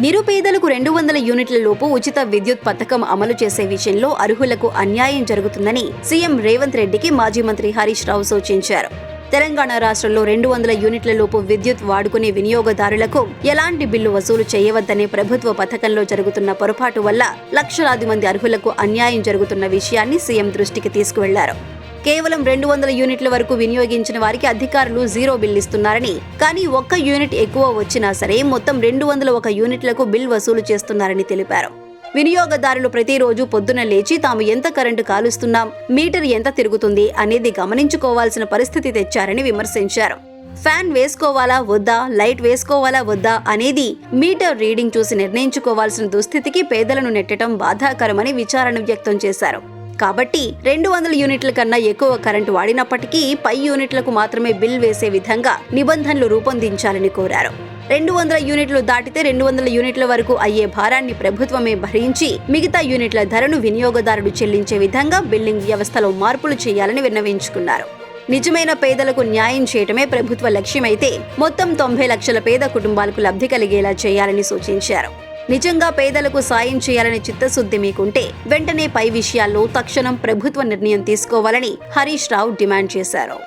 నిరుపేదలకు 200 యూనిట్ల లోపు ఉచిత విద్యుత్ పథకం అమలు చేసే విషయంలో అర్హులకు అన్యాయం జరుగుతుందని సీఎం రేవంత్ రెడ్డికి మాజీ మంత్రి హరీష్ రావు సూచించారు. తెలంగాణ రాష్ట్రంలో 200 యూనిట్ల లోపు విద్యుత్ వాడుకునే వినియోగదారులకు ఎలాంటి బిల్లు వసూలు చేయవద్దనే ప్రభుత్వ పథకంలో జరుగుతున్న పొరపాటు వల్ల లక్షలాది మంది అర్హులకు అన్యాయం జరుగుతున్న విషయాన్ని సీఎం దృష్టికి తీసుకువెళ్లారు. కేవలం 200 యూనిట్ల వరకు వినియోగించిన వారికి అధికారులు జీరో బిల్ ఇస్తున్నారని, కానీ ఒక్క యూనిట్ ఎక్కువ వచ్చినా సరే మొత్తం 201 యూనిట్లకు బిల్ వసూలు చేస్తున్నారని తెలిపారు. వినియోగదారులు ప్రతిరోజు పొద్దున లేచి తాము ఎంత కరెంటు కాలుస్తున్నాం, మీటర్ ఎంత తిరుగుతుంది అనేది గమనించుకోవాల్సిన పరిస్థితి తెచ్చారని విమర్శించారు. ఫ్యాన్ వేసుకోవాలా వద్దా, లైట్ వేసుకోవాలా వద్దా అనేది మీటర్ రీడింగ్ చూసి నిర్ణయించుకోవాల్సిన దుస్థితికి పేదలను నెట్టడం బాధాకరమని విచారణ వ్యక్తం చేశారు. కాబట్టి 200 యూనిట్ల కన్నా ఎక్కువ కరెంటు వాడినప్పటికీ పై యూనిట్లకు మాత్రమే బిల్ వేసే విధంగా నిబంధనలు రూపొందించాలని కోరారు. 200 యూనిట్లు దాటితే 200 యూనిట్ల వరకు అయ్యే భారాన్ని ప్రభుత్వమే భరించి మిగతా యూనిట్ల ధరను వినియోగదారుడు చెల్లించే విధంగా బిల్లింగ్ వ్యవస్థలో మార్పులు చేయాలని విన్నవించుకున్నారు. నిజమైన పేదలకు న్యాయం చేయటమే ప్రభుత్వ లక్ష్యమైతే మొత్తం 90 లక్షల పేద కుటుంబాలకు లబ్ధి కలిగేలా చేయాలని సూచించారు. నిజంగా పేదలకు సాయం చేయాలనే చిత్తశుద్ధి మీకుంటే వెంటనే పై విషయాల్లో తక్షణం ప్రభుత్వ నిర్ణయం తీసుకోవాలని హరీష్ రావు డిమాండ్ చేశారు.